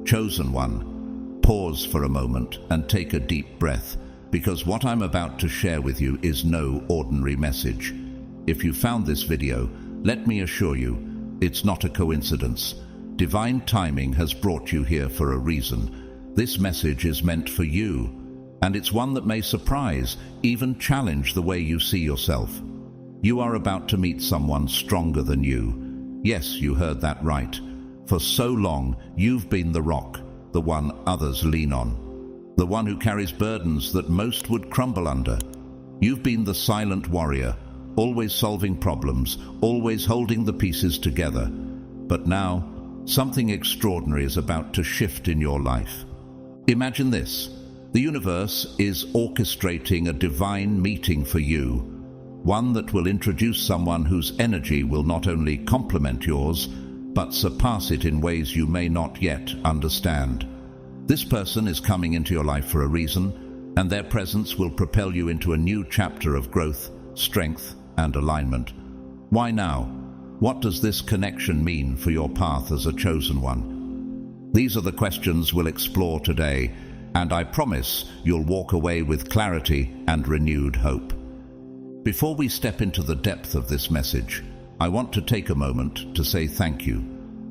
Chosen one, pause for a moment and take a deep breath, because what I'm about to share with you is no ordinary message. If you found this video, let me assure you, it's not a coincidence. Divine timing has brought you here for a reason. This message is meant for you, and it's one that may surprise, even challenge the way you see yourself. You are about to meet someone stronger than you. Yes, you heard that right. For so long, you've been the rock, the one others lean on, the one who carries burdens that most would crumble under. You've been the silent warrior, always solving problems, always holding the pieces together. But now, something extraordinary is about to shift in your life. Imagine this. The universe is orchestrating a divine meeting for you, one that will introduce someone whose energy will not only complement yours, but surpass it in ways you may not yet understand. This person is coming into your life for a reason, and their presence will propel you into a new chapter of growth, strength, and alignment. Why now? What does this connection mean for your path as a chosen one? These are the questions we'll explore today, and I promise you'll walk away with clarity and renewed hope. Before we step into the depth of this message, I want to take a moment to say thank you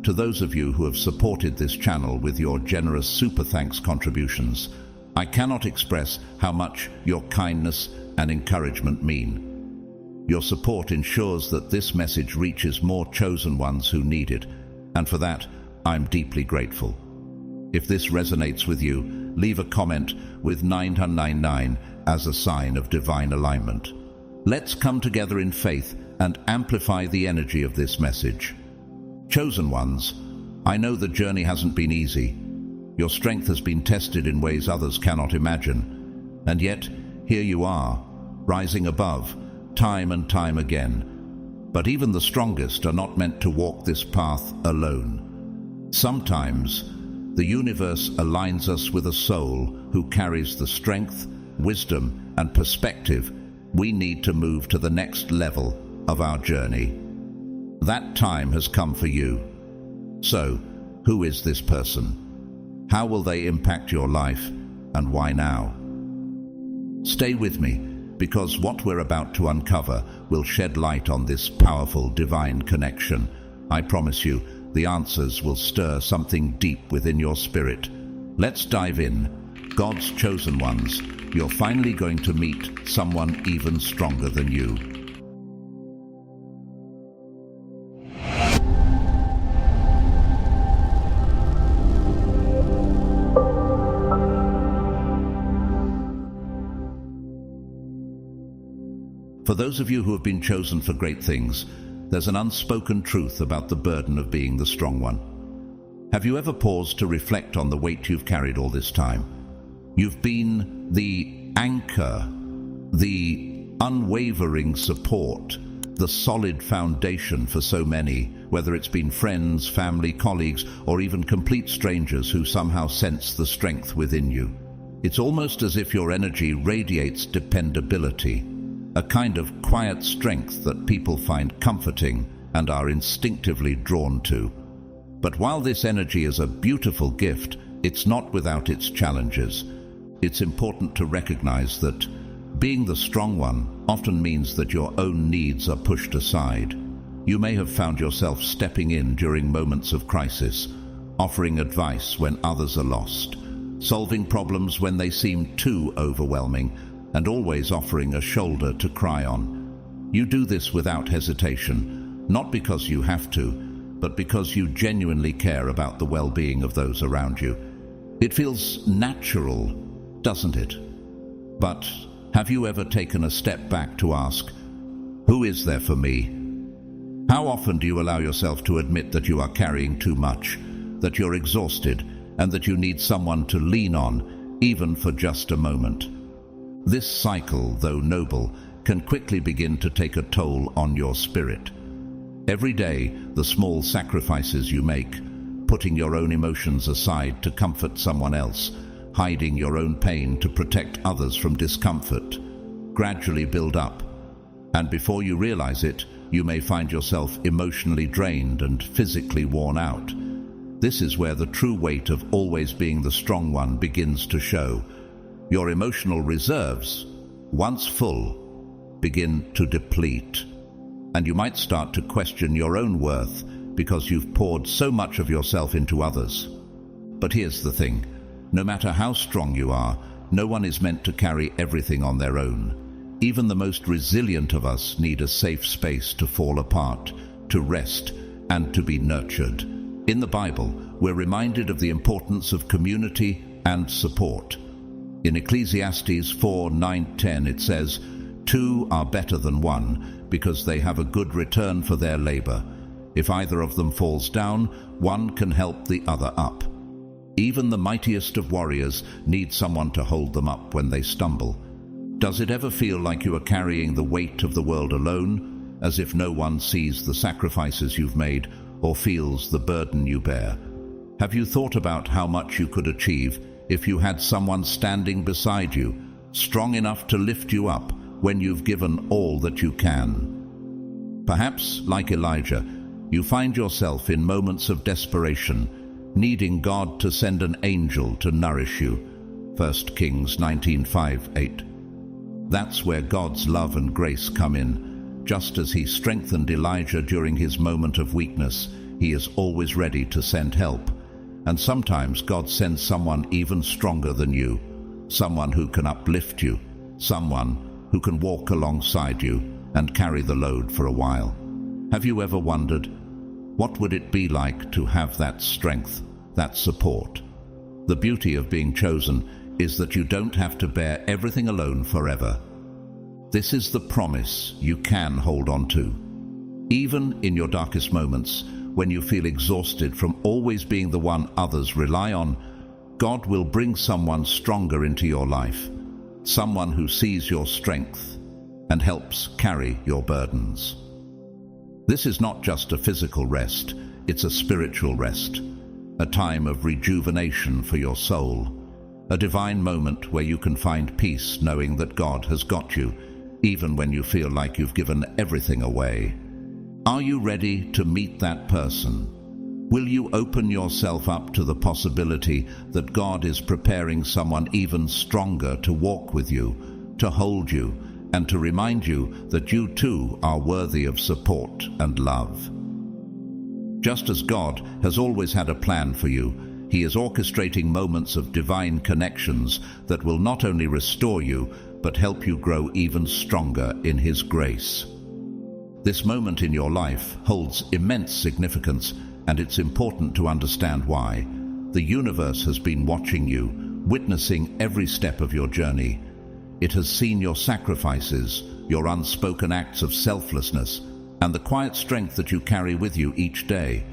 to those of you who have supported this channel with your generous super thanks contributions. I cannot express how much your kindness and encouragement mean. Your support ensures that this message reaches more chosen ones who need it, and for that, I'm deeply grateful. If this resonates with you, leave a comment with 999 as a sign of divine alignment. Let's come together in faith and amplify the energy of this message. Chosen ones, I know the journey hasn't been easy. Your strength has been tested in ways others cannot imagine. And yet, here you are, rising above, time and time again. But even the strongest are not meant to walk this path alone. Sometimes, the universe aligns us with a soul who carries the strength, wisdom, and perspective we need to move to the next level of our journey. That time has come for you. So, who is this person? How will they impact your life, and why now? Stay with me, because what we're about to uncover will shed light on this powerful divine connection. I promise you, the answers will stir something deep within your spirit. Let's dive in. God's chosen ones, you're finally going to meet someone even stronger than you. For those of you who have been chosen for great things, there's an unspoken truth about the burden of being the strong one. Have you ever paused to reflect on the weight you've carried all this time? You've been the anchor, the unwavering support, the solid foundation for so many, whether it's been friends, family, colleagues, or even complete strangers who somehow sense the strength within you. It's almost as if your energy radiates dependability, a kind of quiet strength that people find comforting and are instinctively drawn to. But while this energy is a beautiful gift, it's not without its challenges. It's important to recognize that being the strong one often means that your own needs are pushed aside. You may have found yourself stepping in during moments of crisis, offering advice when others are lost, solving problems when they seem too overwhelming, and always offering a shoulder to cry on. You do this without hesitation, not because you have to, but because you genuinely care about the well-being of those around you. It feels natural, doesn't it? But have you ever taken a step back to ask, who is there for me? How often do you allow yourself to admit that you are carrying too much, that you're exhausted, and that you need someone to lean on, even for just a moment? This cycle, though noble, can quickly begin to take a toll on your spirit. Every day, the small sacrifices you make, putting your own emotions aside to comfort someone else, hiding your own pain to protect others from discomfort, gradually build up. And before you realize it, you may find yourself emotionally drained and physically worn out. This is where the true weight of always being the strong one begins to show. Your emotional reserves, once full, begin to deplete, and you might start to question your own worth because you've poured so much of yourself into others. But here's the thing, no matter how strong you are, no one is meant to carry everything on their own. Even the most resilient of us need a safe space to fall apart, to rest, and to be nurtured. In the Bible, we're reminded of the importance of community and support. In Ecclesiastes 4:9-10 it says, "Two are better than one, because they have a good return for their labor. If either of them falls down, one can help the other up." Even the mightiest of warriors need someone to hold them up when they stumble. Does it ever feel like you are carrying the weight of the world alone, as if no one sees the sacrifices you've made or feels the burden you bear? Have you thought about how much you could achieve if you had someone standing beside you, strong enough to lift you up when you've given all that you can? Perhaps, like Elijah, you find yourself in moments of desperation, needing God to send an angel to nourish you. 1 Kings 19:5-8. That's where God's love and grace come in. Just as he strengthened Elijah during his moment of weakness, he is always ready to send help. And sometimes God sends someone even stronger than you, someone who can uplift you, someone who can walk alongside you and carry the load for a while. Have you ever wondered, what would it be like to have that strength, that support? The beauty of being chosen is that you don't have to bear everything alone forever. This is the promise you can hold on to. Even in your darkest moments, when you feel exhausted from always being the one others rely on, God will bring someone stronger into your life, someone who sees your strength and helps carry your burdens. This is not just a physical rest, it's a spiritual rest, a time of rejuvenation for your soul, a divine moment where you can find peace knowing that God has got you, even when you feel like you've given everything away. Are you ready to meet that person? Will you open yourself up to the possibility that God is preparing someone even stronger to walk with you, to hold you, and to remind you that you too are worthy of support and love? Just as God has always had a plan for you, he is orchestrating moments of divine connections that will not only restore you, but help you grow even stronger in his grace. This moment in your life holds immense significance, and it's important to understand why. The universe has been watching you, witnessing every step of your journey. It has seen your sacrifices, your unspoken acts of selflessness, and the quiet strength that you carry with you each day.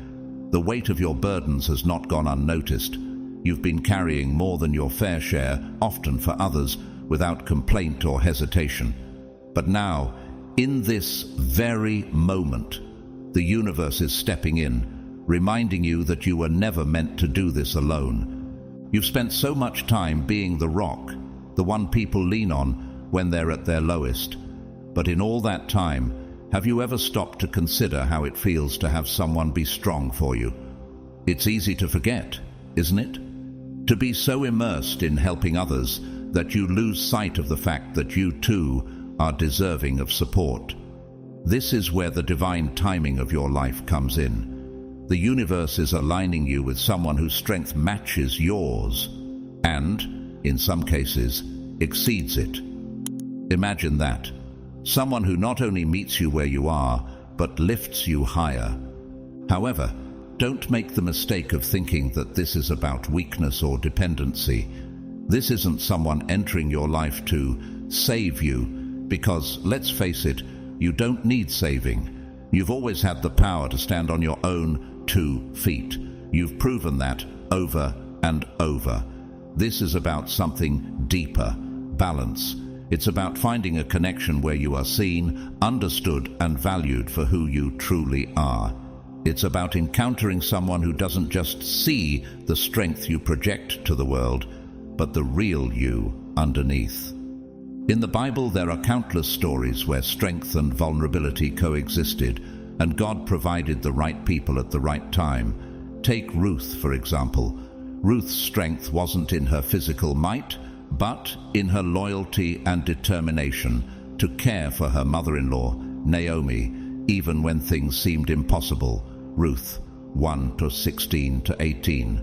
The weight of your burdens has not gone unnoticed. You've been carrying more than your fair share, often for others, without complaint or hesitation. But now, in this very moment, the universe is stepping in, reminding you that you were never meant to do this alone. You've spent so much time being the rock, the one people lean on when they're at their lowest. But in all that time, have you ever stopped to consider how it feels to have someone be strong for you? It's easy to forget, isn't it? To be so immersed in helping others that you lose sight of the fact that you too are deserving of support. This is where the divine timing of your life comes in. The universe is aligning you with someone whose strength matches yours, and, in some cases, exceeds it. Imagine that. Someone who not only meets you where you are, but lifts you higher. However, don't make the mistake of thinking that this is about weakness or dependency. This isn't someone entering your life to save you, because, let's face it, you don't need saving. You've always had the power to stand on your own 2 feet. You've proven that over and over. This is about something deeper, balance. It's about finding a connection where you are seen, understood, and valued for who you truly are. It's about encountering someone who doesn't just see the strength you project to the world, but the real you underneath. In the Bible, there are countless stories where strength and vulnerability coexisted, and God provided the right people at the right time. Take Ruth, for example. Ruth's strength wasn't in her physical might, but in her loyalty and determination to care for her mother-in-law, Naomi, even when things seemed impossible. Ruth 1:16-18.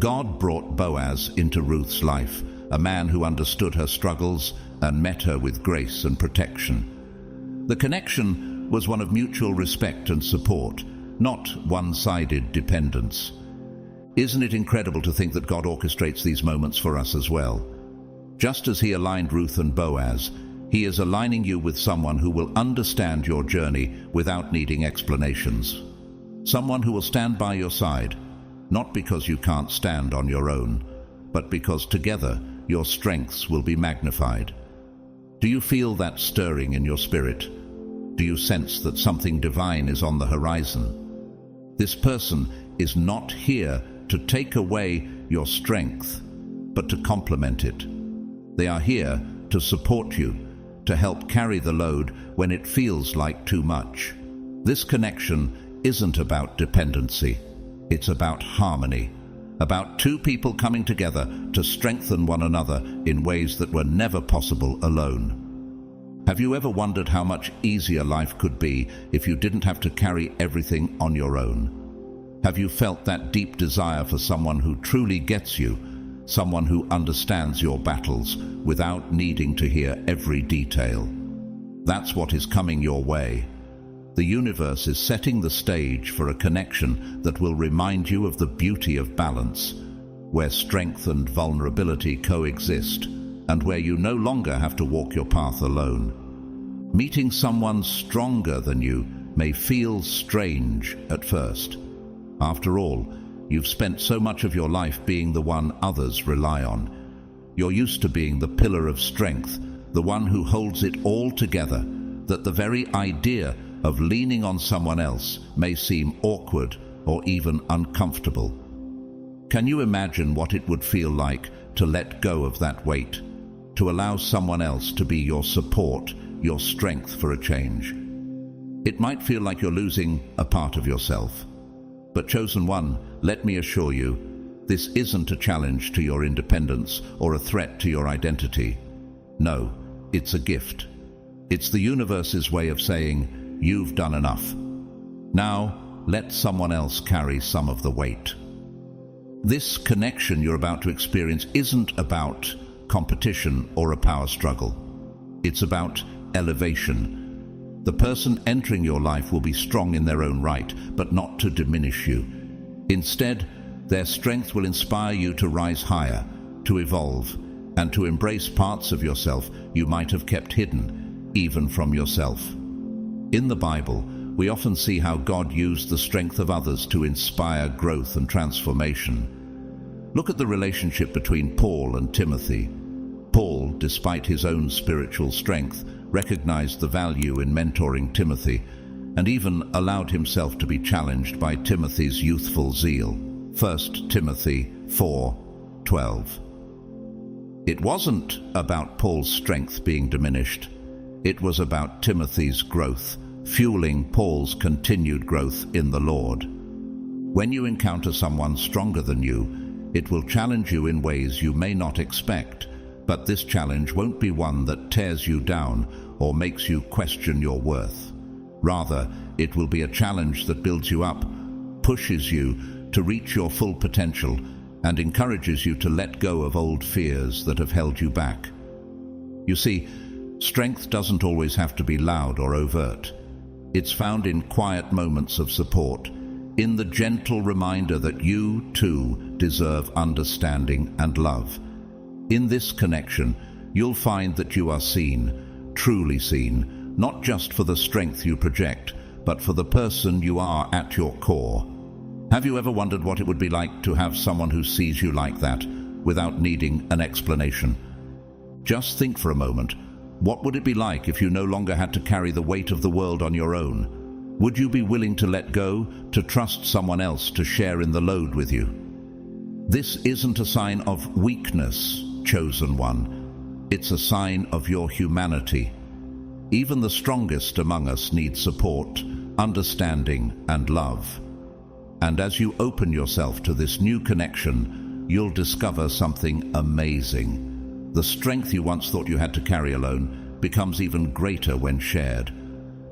God brought Boaz into Ruth's life, a man who understood her struggles and met her with grace and protection. The connection was one of mutual respect and support, not one-sided dependence. Isn't it incredible to think that God orchestrates these moments for us as well? Just as He aligned Ruth and Boaz, He is aligning you with someone who will understand your journey without needing explanations. Someone who will stand by your side, not because you can't stand on your own, but because together your strengths will be magnified. Do you feel that stirring in your spirit? Do you sense that something divine is on the horizon? This person is not here to take away your strength, but to complement it. They are here to support you, to help carry the load when it feels like too much. This connection isn't about dependency. It's about harmony, about two people coming together to strengthen one another in ways that were never possible alone. Have you ever wondered how much easier life could be if you didn't have to carry everything on your own? Have you felt that deep desire for someone who truly gets you, someone who understands your battles without needing to hear every detail? That's what is coming your way. The universe is setting the stage for a connection that will remind you of the beauty of balance, where strength and vulnerability coexist, and where you no longer have to walk your path alone. Meeting someone stronger than you may feel strange at first. After all, you've spent so much of your life being the one others rely on. You're used to being the pillar of strength, the one who holds it all together, that the very idea of leaning on someone else may seem awkward or even uncomfortable. Can you imagine what it would feel like to let go of that weight, to allow someone else to be your support, your strength for a change? It might feel like you're losing a part of yourself. But Chosen One, let me assure you, this isn't a challenge to your independence or a threat to your identity. No, it's a gift. It's the universe's way of saying, you've done enough. Now, let someone else carry some of the weight. This connection you're about to experience isn't about competition or a power struggle. It's about elevation. The person entering your life will be strong in their own right, but not to diminish you. Instead, their strength will inspire you to rise higher, to evolve, and to embrace parts of yourself you might have kept hidden, even from yourself. In the Bible, we often see how God used the strength of others to inspire growth and transformation. Look at the relationship between Paul and Timothy. Paul, despite his own spiritual strength, recognized the value in mentoring Timothy and even allowed himself to be challenged by Timothy's youthful zeal. 1 Timothy 4:12. It wasn't about Paul's strength being diminished. It was about Timothy's growth, fueling Paul's continued growth in the Lord. When you encounter someone stronger than you, it will challenge you in ways you may not expect, but this challenge won't be one that tears you down or makes you question your worth. Rather, it will be a challenge that builds you up, pushes you to reach your full potential, and encourages you to let go of old fears that have held you back. You see, strength doesn't always have to be loud or overt. It's found in quiet moments of support, in the gentle reminder that you, too, deserve understanding and love. In this connection, you'll find that you are seen, truly seen, not just for the strength you project, but for the person you are at your core. Have you ever wondered what it would be like to have someone who sees you like that, without needing an explanation? Just think for a moment. What would it be like if you no longer had to carry the weight of the world on your own? Would you be willing to let go, to trust someone else to share in the load with you? This isn't a sign of weakness, Chosen One. It's a sign of your humanity. Even the strongest among us need support, understanding, and love. And as you open yourself to this new connection, you'll discover something amazing. The strength you once thought you had to carry alone becomes even greater when shared.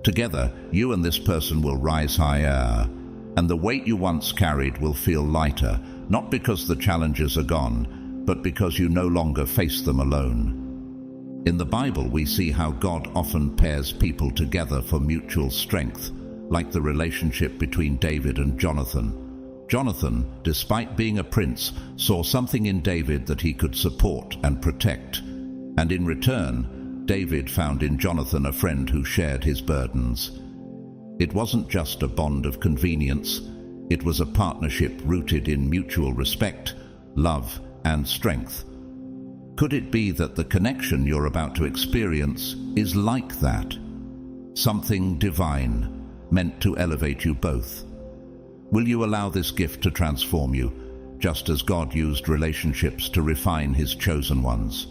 Together, you and this person will rise higher, and the weight you once carried will feel lighter, not because the challenges are gone, but because you no longer face them alone. In the Bible, we see how God often pairs people together for mutual strength, like the relationship between David and Jonathan. Jonathan, despite being a prince, saw something in David that he could support and protect. And in return, David found in Jonathan a friend who shared his burdens. It wasn't just a bond of convenience, it was a partnership rooted in mutual respect, love, and strength. Could it be that the connection you're about to experience is like that? Something divine, meant to elevate you both. Will you allow this gift to transform you, just as God used relationships to refine his chosen ones?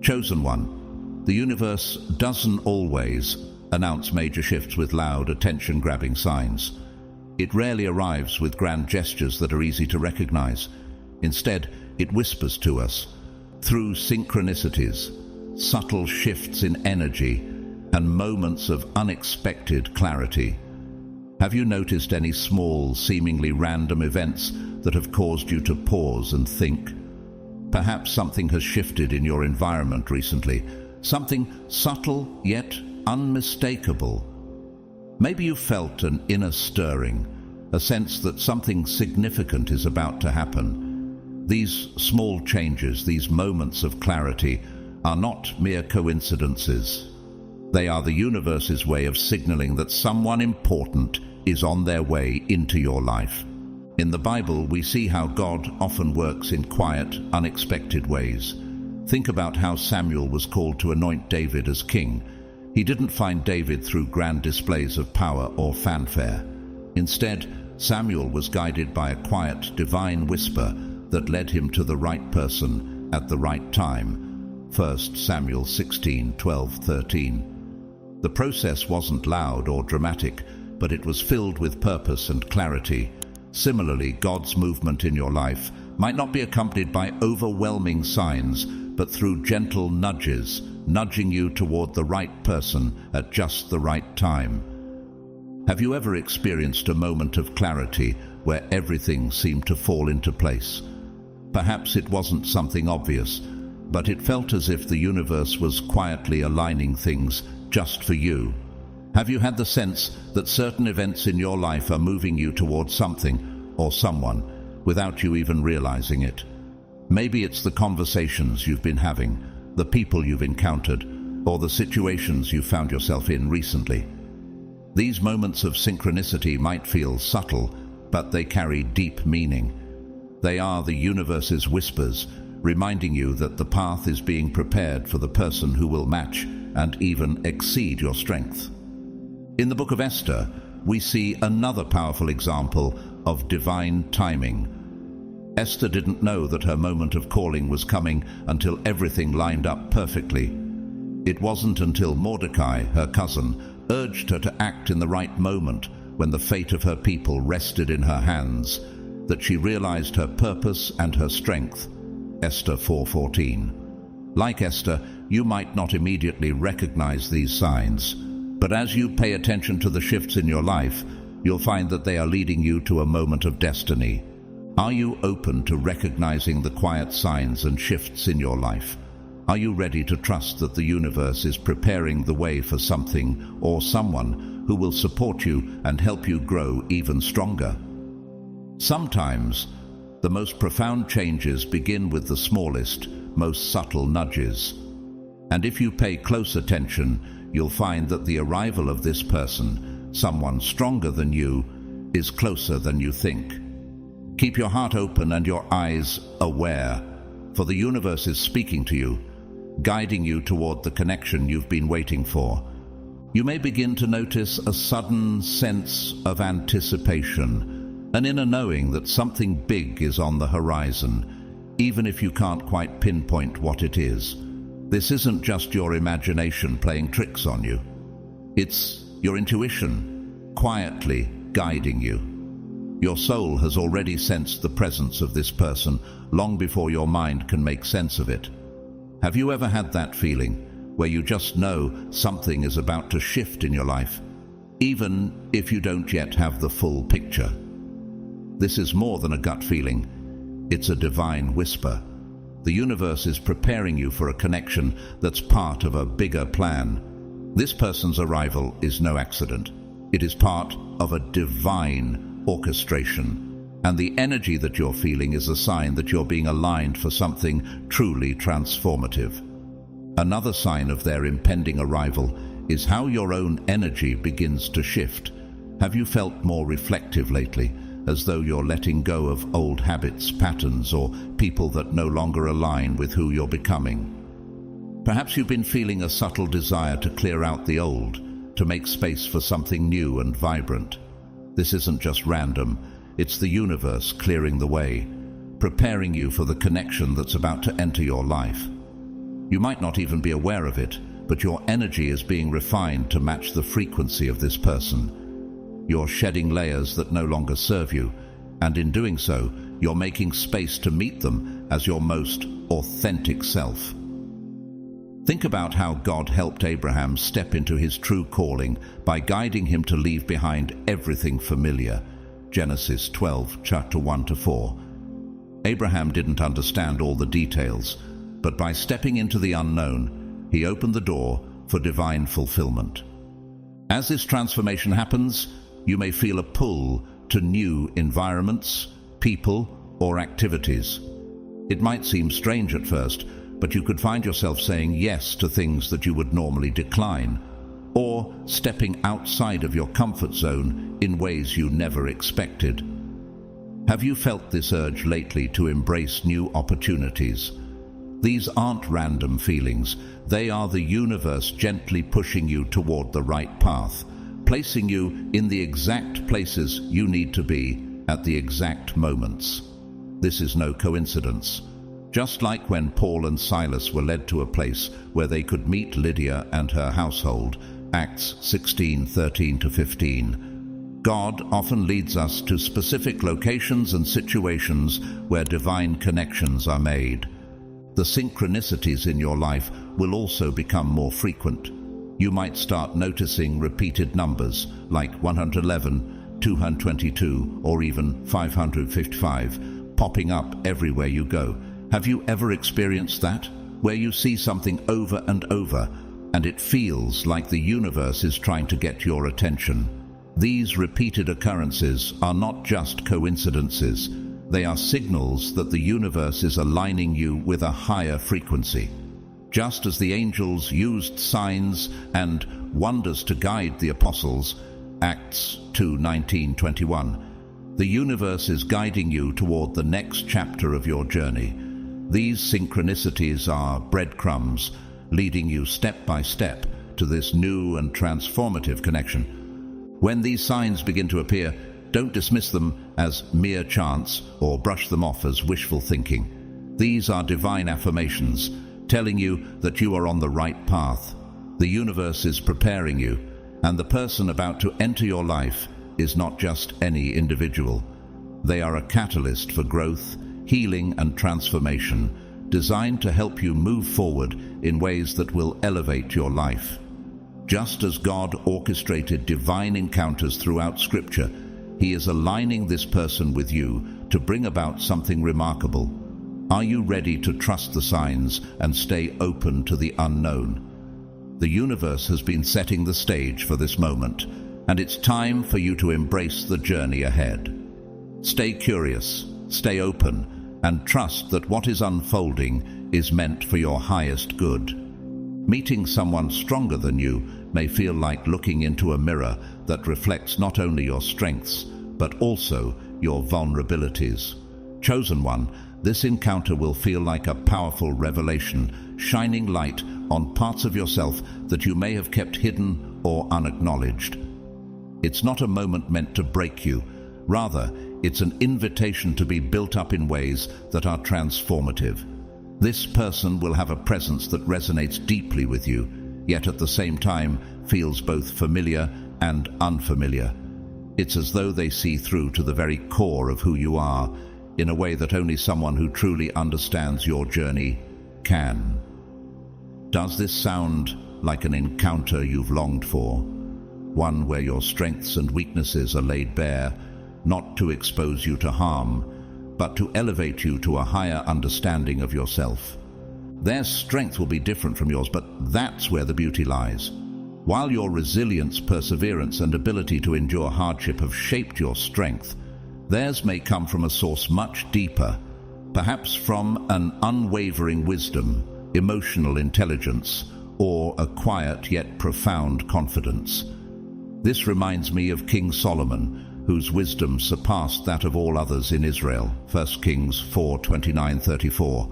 Chosen one. The universe doesn't always announce major shifts with loud, attention-grabbing signs. It rarely arrives with grand gestures that are easy to recognize. Instead, it whispers to us through synchronicities, subtle shifts in energy, and moments of unexpected clarity. Have you noticed any small, seemingly random events that have caused you to pause and think? Perhaps something has shifted in your environment recently, something subtle yet unmistakable. Maybe you felt an inner stirring, a sense that something significant is about to happen. These small changes, these moments of clarity, are not mere coincidences. They are the universe's way of signaling that someone important is on their way into your life. In the Bible, we see how God often works in quiet, unexpected ways. Think about how Samuel was called to anoint David as king. He didn't find David through grand displays of power or fanfare. Instead, Samuel was guided by a quiet, divine whisper that led him to the right person at the right time. 1 Samuel 16:12-13. The process wasn't loud or dramatic, but it was filled with purpose and clarity. Similarly, God's movement in your life might not be accompanied by overwhelming signs, but through gentle nudges, nudging you toward the right person at just the right time. Have you ever experienced a moment of clarity where everything seemed to fall into place? Perhaps it wasn't something obvious, but it felt as if the universe was quietly aligning things just for you. Have you had the sense that certain events in your life are moving you towards something or someone without you even realizing it? Maybe it's the conversations you've been having, the people you've encountered, or the situations you found yourself in recently. These moments of synchronicity might feel subtle, but they carry deep meaning. They are the universe's whispers, reminding you that the path is being prepared for the person who will match and even exceed your strength. In the book of Esther, we see another powerful example of divine timing. Esther didn't know that her moment of calling was coming until everything lined up perfectly. It wasn't until Mordecai, her cousin, urged her to act in the right moment when the fate of her people rested in her hands that she realized her purpose and her strength. Esther 4:14. Like Esther, you might not immediately recognize these signs, but as you pay attention to the shifts in your life, you'll find that they are leading you to a moment of destiny. Are you open to recognizing the quiet signs and shifts in your life? Are you ready to trust that the universe is preparing the way for something or someone who will support you and help you grow even stronger? Sometimes, the most profound changes begin with the smallest, most subtle nudges. And if you pay close attention, you'll find that the arrival of this person, someone stronger than you, is closer than you think. Keep your heart open and your eyes aware, for the universe is speaking to you, guiding you toward the connection you've been waiting for. You may begin to notice a sudden sense of anticipation, an inner knowing that something big is on the horizon, even if you can't quite pinpoint what it is. This isn't just your imagination playing tricks on you. It's your intuition quietly guiding you. Your soul has already sensed the presence of this person long before your mind can make sense of it. Have you ever had that feeling where you just know something is about to shift in your life, even if you don't yet have the full picture? This is more than a gut feeling. It's a divine whisper. The universe is preparing you for a connection that's part of a bigger plan. This person's arrival is no accident. It is part of a divine orchestration, and the energy that you're feeling is a sign that you're being aligned for something truly transformative. Another sign of their impending arrival is how your own energy begins to shift. Have you felt more reflective lately, as though you're letting go of old habits, patterns, or people that no longer align with who you're becoming? Perhaps you've been feeling a subtle desire to clear out the old, to make space for something new and vibrant. This isn't just random, it's the universe clearing the way, preparing you for the connection that's about to enter your life. You might not even be aware of it, but your energy is being refined to match the frequency of this person. You're shedding layers that no longer serve you, and in doing so, you're making space to meet them as your most authentic self. Think about how God helped Abraham step into his true calling by guiding him to leave behind everything familiar. Genesis 12, chapter 1-4. Abraham didn't understand all the details, but by stepping into the unknown, he opened the door for divine fulfillment. As this transformation happens, you may feel a pull to new environments, people, or activities. It might seem strange at first, but you could find yourself saying yes to things that you would normally decline, or stepping outside of your comfort zone in ways you never expected. Have you felt this urge lately to embrace new opportunities? These aren't random feelings. They are the universe gently pushing you toward the right path, placing you in the exact places you need to be at the exact moments. This is no coincidence. Just like when Paul and Silas were led to a place where they could meet Lydia and her household, Acts 16:13-15. God often leads us to specific locations and situations where divine connections are made. The synchronicities in your life will also become more frequent. You might start noticing repeated numbers like 111, 222, or even 555 popping up everywhere you go. Have you ever experienced that, where you see something over and over, and it feels like the universe is trying to get your attention? These repeated occurrences are not just coincidences. They are signals that the universe is aligning you with a higher frequency. Just as the angels used signs and wonders to guide the apostles, Acts 2:19-21, the universe is guiding you toward the next chapter of your journey. These synchronicities are breadcrumbs, leading you step by step to this new and transformative connection. When these signs begin to appear, don't dismiss them as mere chance or brush them off as wishful thinking. These are divine affirmations, telling you that you are on the right path. The universe is preparing you, and the person about to enter your life is not just any individual. They are a catalyst for growth, healing, and transformation, designed to help you move forward in ways that will elevate your life. Just as God orchestrated divine encounters throughout Scripture, He is aligning this person with you to bring about something remarkable. Are you ready to trust the signs and stay open to the unknown? The universe has been setting the stage for this moment, and it's time for you to embrace the journey ahead. Stay curious, stay open, and trust that what is unfolding is meant for your highest good. Meeting someone stronger than you may feel like looking into a mirror that reflects not only your strengths, but also your vulnerabilities. Chosen one, this encounter will feel like a powerful revelation, shining light on parts of yourself that you may have kept hidden or unacknowledged. It's not a moment meant to break you. Rather, it's an invitation to be built up in ways that are transformative. This person will have a presence that resonates deeply with you, yet at the same time feels both familiar and unfamiliar. It's as though they see through to the very core of who you are, in a way that only someone who truly understands your journey can. Does this sound like an encounter you've longed for? One where your strengths and weaknesses are laid bare, not to expose you to harm, but to elevate you to a higher understanding of yourself. Their strength will be different from yours, but that's where the beauty lies. While your resilience, perseverance, and ability to endure hardship have shaped your strength, theirs may come from a source much deeper, perhaps from an unwavering wisdom, emotional intelligence, or a quiet yet profound confidence. This reminds me of King Solomon, whose wisdom surpassed that of all others in Israel. 1 Kings 4:29-34.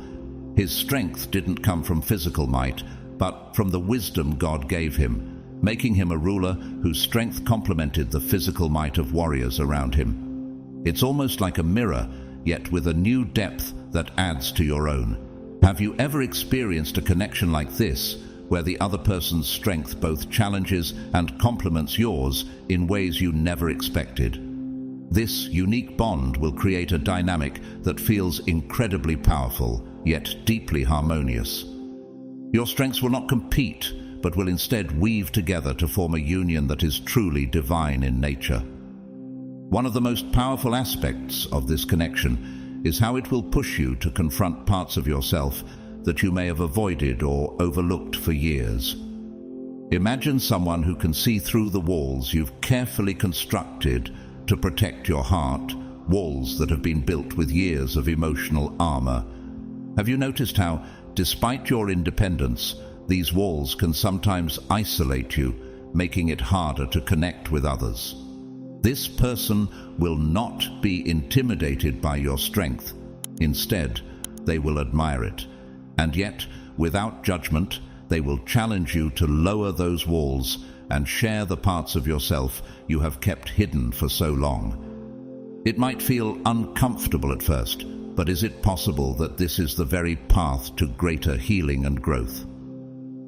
His strength didn't come from physical might, but from the wisdom God gave him, making him a ruler whose strength complemented the physical might of warriors around him. It's almost like a mirror, yet with a new depth that adds to your own. Have you ever experienced a connection like this, where the other person's strength both challenges and complements yours in ways you never expected? This unique bond will create a dynamic that feels incredibly powerful, yet deeply harmonious. Your strengths will not compete, but will instead weave together to form a union that is truly divine in nature. One of the most powerful aspects of this connection is how it will push you to confront parts of yourself that you may have avoided or overlooked for years. Imagine someone who can see through the walls you've carefully constructed to protect your heart, walls that have been built with years of emotional armor. Have you noticed how, despite your independence, these walls can sometimes isolate you, making it harder to connect with others? This person will not be intimidated by your strength. Instead, they will admire it. And yet, without judgment, they will challenge you to lower those walls and share the parts of yourself you have kept hidden for so long. It might feel uncomfortable at first, but is it possible that this is the very path to greater healing and growth?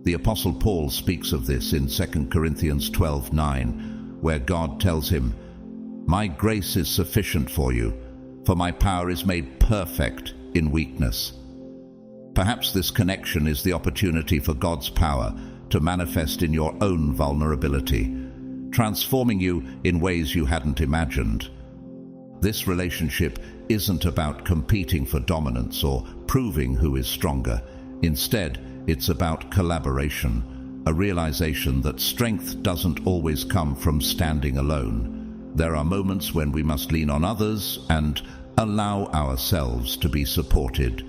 The Apostle Paul speaks of this in 2 Corinthians 12:9, where God tells him, "My grace is sufficient for you, for my power is made perfect in weakness." Perhaps this connection is the opportunity for God's power to manifest in your own vulnerability, transforming you in ways you hadn't imagined. This relationship isn't about competing for dominance or proving who is stronger. Instead, it's about collaboration, a realization that strength doesn't always come from standing alone. There are moments when we must lean on others and allow ourselves to be supported.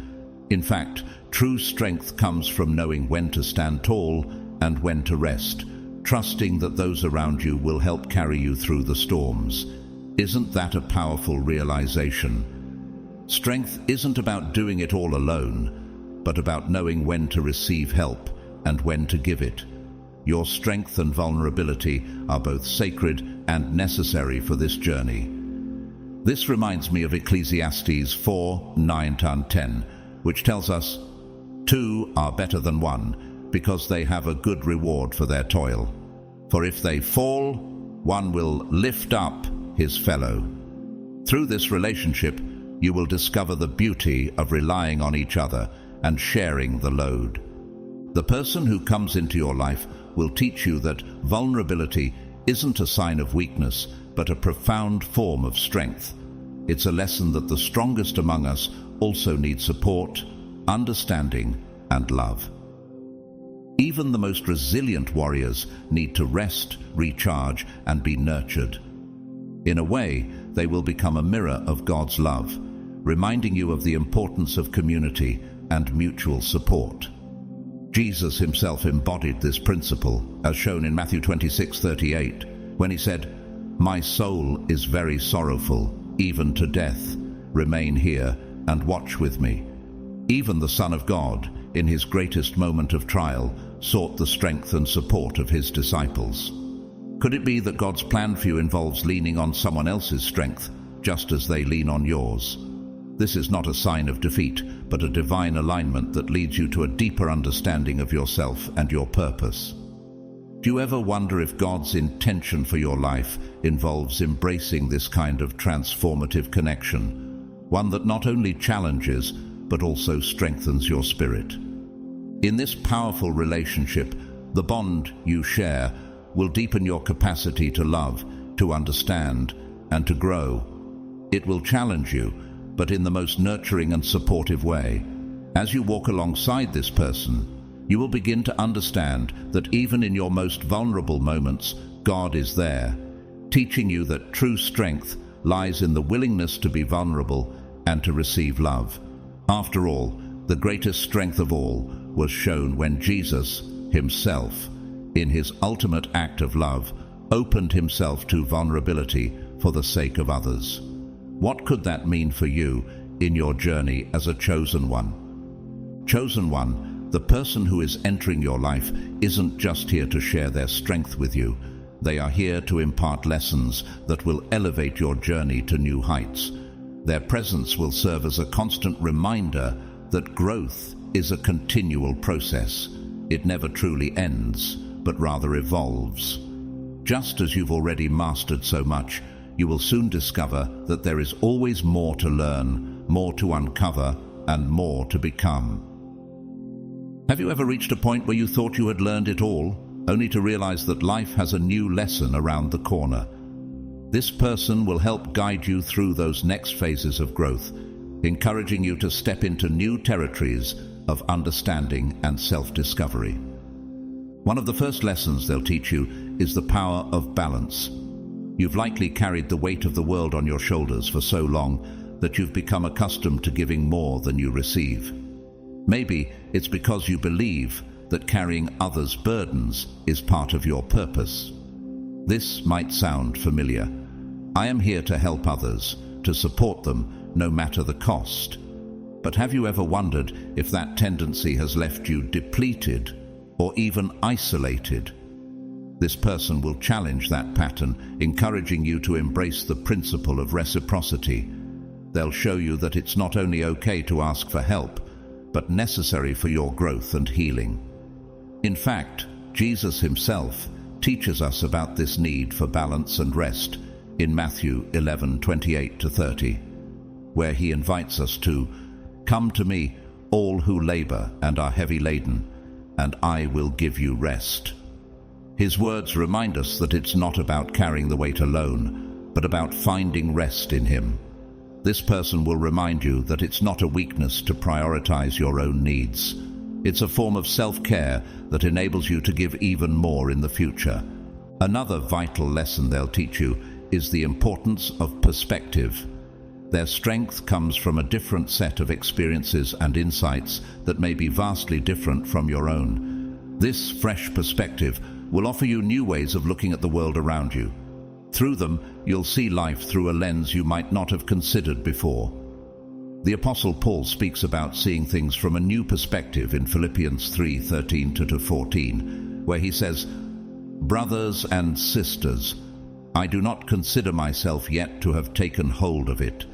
In fact, true strength comes from knowing when to stand tall and when to rest, trusting that those around you will help carry you through the storms. Isn't that a powerful realization? Strength isn't about doing it all alone, but about knowing when to receive help and when to give it. Your strength and vulnerability are both sacred and necessary for this journey. This reminds me of Ecclesiastes 4:9-10, which tells us, "Two are better than one, because they have a good reward for their toil. For if they fall, one will lift up his fellow." Through this relationship, you will discover the beauty of relying on each other and sharing the load. The person who comes into your life will teach you that vulnerability isn't a sign of weakness, but a profound form of strength. It's a lesson that the strongest among us also need support, understanding, and love. Even the most resilient warriors need to rest, recharge, and be nurtured. In a way, they will become a mirror of God's love, reminding you of the importance of community and mutual support. Jesus himself embodied this principle, as shown in Matthew 26:38, when he said, "My soul is very sorrowful, even to death. Remain here and watch with me." Even the Son of God, in his greatest moment of trial, sought the strength and support of his disciples. Could it be that God's plan for you involves leaning on someone else's strength, just as they lean on yours? This is not a sign of defeat, but a divine alignment that leads you to a deeper understanding of yourself and your purpose. Do you ever wonder if God's intention for your life involves embracing this kind of transformative connection, one that not only challenges but also strengthens your spirit? In this powerful relationship, the bond you share will deepen your capacity to love, to understand, and to grow. It will challenge you, but in the most nurturing and supportive way. As you walk alongside this person, you will begin to understand that even in your most vulnerable moments, God is there, teaching you that true strength lies in the willingness to be vulnerable and to receive love. After all, the greatest strength of all was shown when Jesus himself, in his ultimate act of love, opened himself to vulnerability for the sake of others. What could that mean for you in your journey as a chosen one? Chosen one, the person who is entering your life, isn't just here to share their strength with you. They are here to impart lessons that will elevate your journey to new heights. Their presence will serve as a constant reminder that growth is a continual process. It never truly ends, but rather evolves. Just as you've already mastered so much, you will soon discover that there is always more to learn, more to uncover, and more to become. Have you ever reached a point where you thought you had learned it all, only to realize that life has a new lesson around the corner? This person will help guide you through those next phases of growth, encouraging you to step into new territories of understanding and self-discovery. One of the first lessons they'll teach you is the power of balance. You've likely carried the weight of the world on your shoulders for so long that you've become accustomed to giving more than you receive. Maybe it's because you believe that carrying others' burdens is part of your purpose. This might sound familiar. I am here to help others, to support them, no matter the cost. But have you ever wondered if that tendency has left you depleted or even isolated? This person will challenge that pattern, encouraging you to embrace the principle of reciprocity. They'll show you that it's not only okay to ask for help, but necessary for your growth and healing. In fact, Jesus himself teaches us about this need for balance and rest in Matthew 11:28-30, where he invites us to come to me, all who labor and are heavy laden, and I will give you rest. His words remind us that it's not about carrying the weight alone, but about finding rest in him. This person will remind you that it's not a weakness to prioritize your own needs. It's a form of self-care that enables you to give even more in the future. Another vital lesson they'll teach you is the importance of perspective. Their strength comes from a different set of experiences and insights that may be vastly different from your own. This fresh perspective will offer you new ways of looking at the world around you. Through them, you'll see life through a lens you might not have considered before. The Apostle Paul speaks about seeing things from a new perspective in Philippians 3:13-14, where he says, "Brothers and sisters, I do not consider myself yet to have taken hold of it.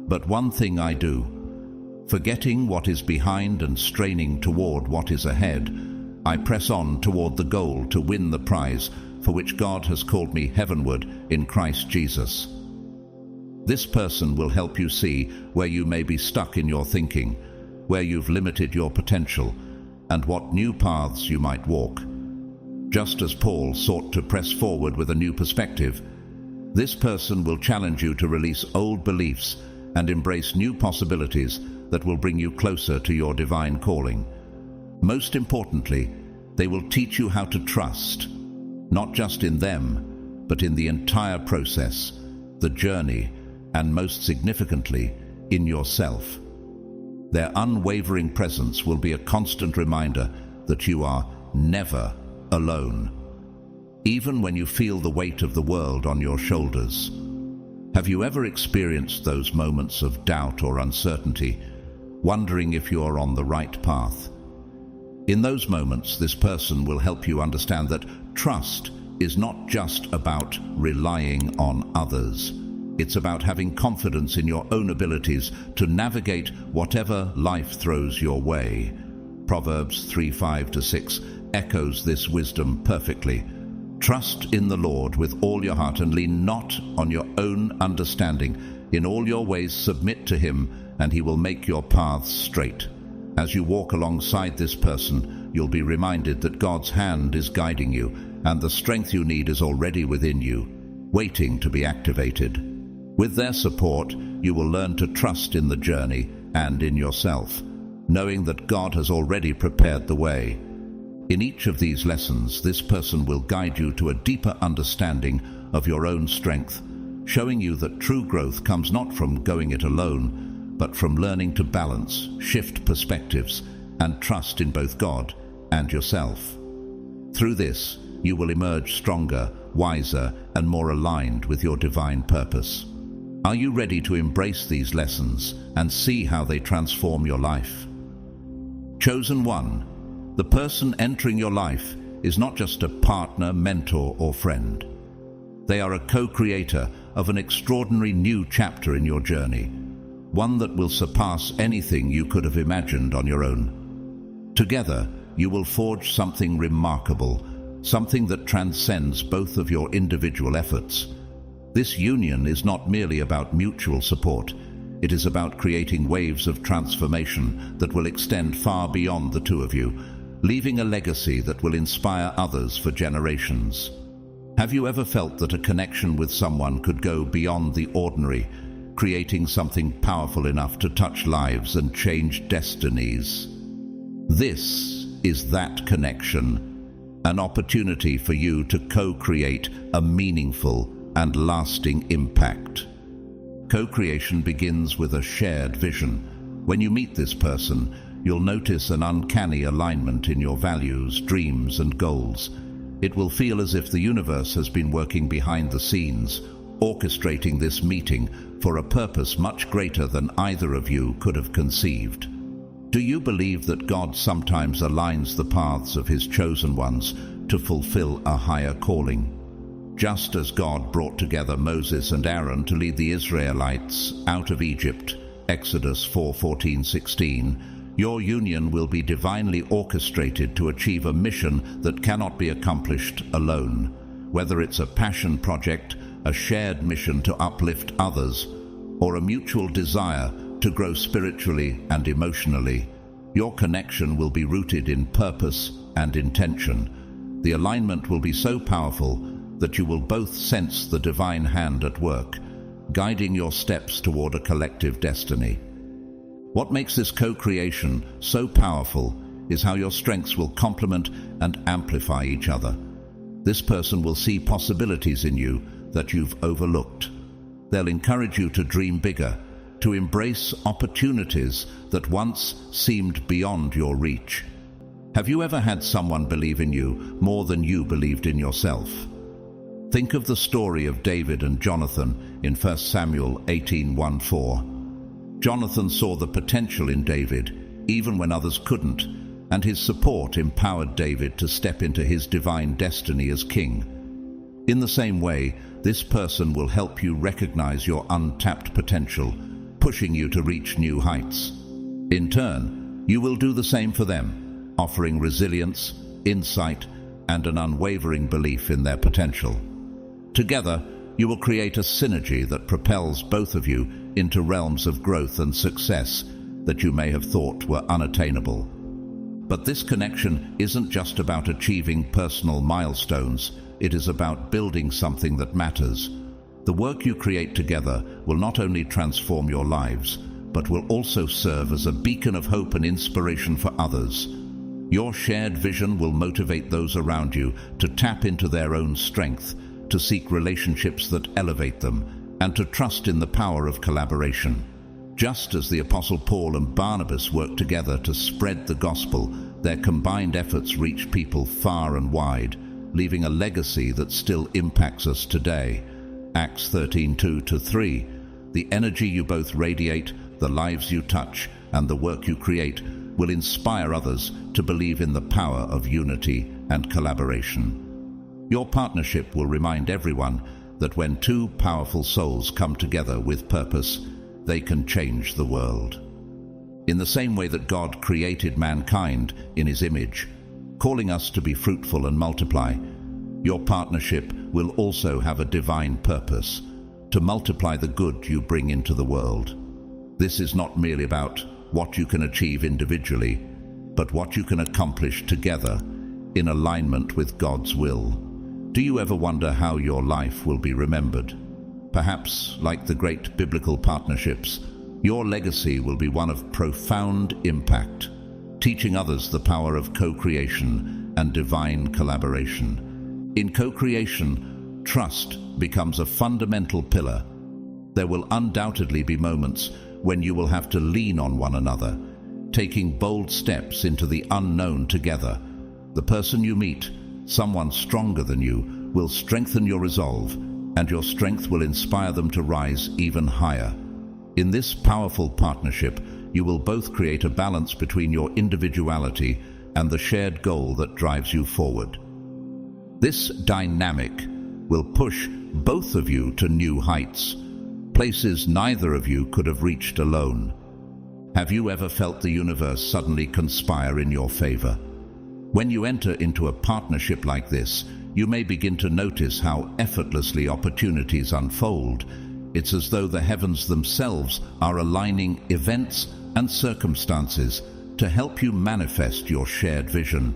But one thing I do, forgetting what is behind and straining toward what is ahead, I press on toward the goal to win the prize for which God has called me heavenward in Christ Jesus." This person will help you see where you may be stuck in your thinking, where you've limited your potential, and what new paths you might walk. Just as Paul sought to press forward with a new perspective, this person will challenge you to release old beliefs and embrace new possibilities that will bring you closer to your divine calling. Most importantly, they will teach you how to trust, not just in them, but in the entire process, the journey, and most significantly, in yourself. Their unwavering presence will be a constant reminder that you are never alone, even when you feel the weight of the world on your shoulders. Have you ever experienced those moments of doubt or uncertainty, wondering if you are on the right path? In those moments, this person will help you understand that trust is not just about relying on others. It's about having confidence in your own abilities to navigate whatever life throws your way. Proverbs 3:5-6 echoes this wisdom perfectly. Trust in the Lord with all your heart and lean not on your own understanding. In all your ways submit to him, and he will make your paths straight. As you walk alongside this person, you'll be reminded that God's hand is guiding you, and the strength you need is already within you, waiting to be activated. With their support, you will learn to trust in the journey and in yourself, knowing that God has already prepared the way. In each of these lessons, this person will guide you to a deeper understanding of your own strength, showing you that true growth comes not from going it alone, but from learning to balance, shift perspectives, and trust in both God and yourself. Through this, you will emerge stronger, wiser, and more aligned with your divine purpose. Are you ready to embrace these lessons and see how they transform your life? Chosen One. The person entering your life is not just a partner, mentor, or friend. They are a co-creator of an extraordinary new chapter in your journey, one that will surpass anything you could have imagined on your own. Together, you will forge something remarkable, something that transcends both of your individual efforts. This union is not merely about mutual support. It is about creating waves of transformation that will extend far beyond the two of you, leaving a legacy that will inspire others for generations. Have you ever felt that a connection with someone could go beyond the ordinary, creating something powerful enough to touch lives and change destinies? This is that connection, an opportunity for you to co-create a meaningful and lasting impact. Co-creation begins with a shared vision. When you meet this person, you'll notice an uncanny alignment in your values, dreams, and goals. It will feel as if the universe has been working behind the scenes, orchestrating this meeting for a purpose much greater than either of you could have conceived. Do you believe that God sometimes aligns the paths of his chosen ones to fulfill a higher calling? Just as God brought together Moses and Aaron to lead the Israelites out of Egypt, Exodus 4:14-16, your union will be divinely orchestrated to achieve a mission that cannot be accomplished alone. Whether it's a passion project, a shared mission to uplift others, or a mutual desire to grow spiritually and emotionally, your connection will be rooted in purpose and intention. The alignment will be so powerful that you will both sense the divine hand at work, guiding your steps toward a collective destiny. What makes this co-creation so powerful is how your strengths will complement and amplify each other. This person will see possibilities in you that you've overlooked. They'll encourage you to dream bigger, to embrace opportunities that once seemed beyond your reach. Have you ever had someone believe in you more than you believed in yourself? Think of the story of David and Jonathan in 1 Samuel 18:1-4. Jonathan saw the potential in David, even when others couldn't, and his support empowered David to step into his divine destiny as king. In the same way, this person will help you recognize your untapped potential, pushing you to reach new heights. In turn, you will do the same for them, offering resilience, insight, and an unwavering belief in their potential. Together, you will create a synergy that propels both of you into realms of growth and success that you may have thought were unattainable. But this connection isn't just about achieving personal milestones. It is about building something that matters. The work you create together will not only transform your lives, but will also serve as a beacon of hope and inspiration for others. Your shared vision will motivate those around you to tap into their own strength, to seek relationships that elevate them, and to trust in the power of collaboration. Just as the Apostle Paul and Barnabas worked together to spread the gospel, their combined efforts reach people far and wide, leaving a legacy that still impacts us today. Acts 13:2-3. The energy you both radiate, the lives you touch, and the work you create will inspire others to believe in the power of unity and collaboration. Your partnership will remind everyone that when two powerful souls come together with purpose, they can change the world. In the same way that God created mankind in his image, calling us to be fruitful and multiply. Your partnership will also have a divine purpose, to multiply the good you bring into the world. This is not merely about what you can achieve individually, but what you can accomplish together in alignment with God's will. Do you ever wonder how your life will be remembered? Perhaps, like the great biblical partnerships, your legacy will be one of profound impact, teaching others the power of co-creation and divine collaboration. In co-creation, trust becomes a fundamental pillar. There will undoubtedly be moments when you will have to lean on one another, taking bold steps into the unknown together. The person you meet, someone stronger than you, will strengthen your resolve, and your strength will inspire them to rise even higher. In this powerful partnership, you will both create a balance between your individuality and the shared goal that drives you forward. This dynamic will push both of you to new heights, places neither of you could have reached alone. Have you ever felt the universe suddenly conspire in your favor? When you enter into a partnership like this, you may begin to notice how effortlessly opportunities unfold. It's as though the heavens themselves are aligning events and circumstances to help you manifest your shared vision.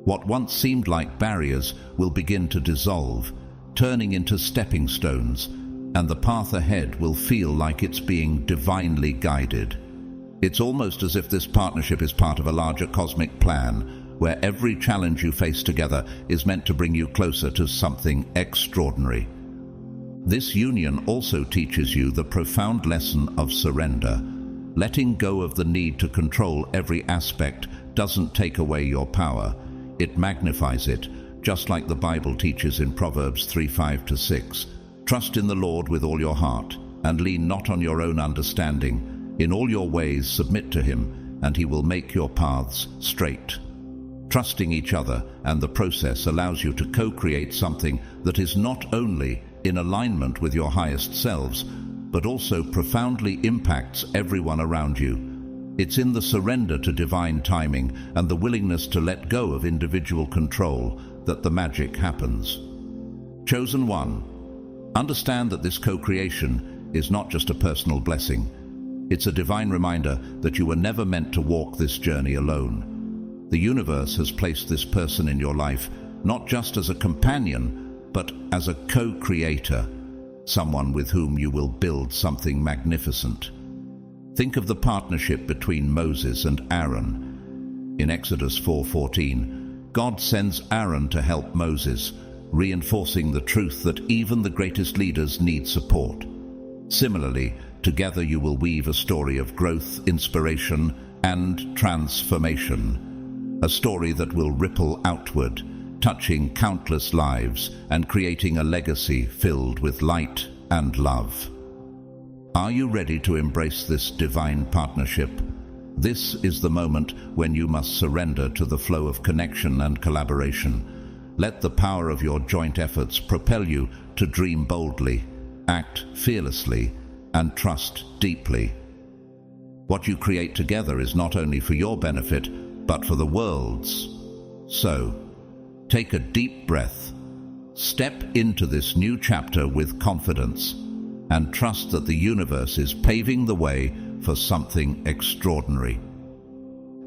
What once seemed like barriers will begin to dissolve, turning into stepping stones, and the path ahead will feel like it's being divinely guided. It's almost as if this partnership is part of a larger cosmic plan, where every challenge you face together is meant to bring you closer to something extraordinary. This union also teaches you the profound lesson of surrender. Letting go of the need to control every aspect doesn't take away your power. It magnifies it, just like the Bible teaches in Proverbs 3:5-6. Trust in the Lord with all your heart, and lean not on your own understanding. In all your ways submit to him, and he will make your paths straight. Trusting each other and the process allows you to co-create something that is not only in alignment with your highest selves, but also profoundly impacts everyone around you. It's in the surrender to divine timing and the willingness to let go of individual control that the magic happens. Chosen One, understand that this co-creation is not just a personal blessing. It's a divine reminder that you were never meant to walk this journey alone. The universe has placed this person in your life not just as a companion, but as a co-creator, someone with whom you will build something magnificent. Think of the partnership between Moses and Aaron. In Exodus 4:14, God sends Aaron to help Moses, reinforcing the truth that even the greatest leaders need support. Similarly, together you will weave a story of growth, inspiration, and transformation. A story that will ripple outward, touching countless lives and creating a legacy filled with light and love. Are you ready to embrace this divine partnership? This is the moment when you must surrender to the flow of connection and collaboration. Let the power of your joint efforts propel you to dream boldly, act fearlessly, and trust deeply. What you create together is not only for your benefit, but for the world's. So, take a deep breath, step into this new chapter with confidence, and trust that the universe is paving the way for something extraordinary.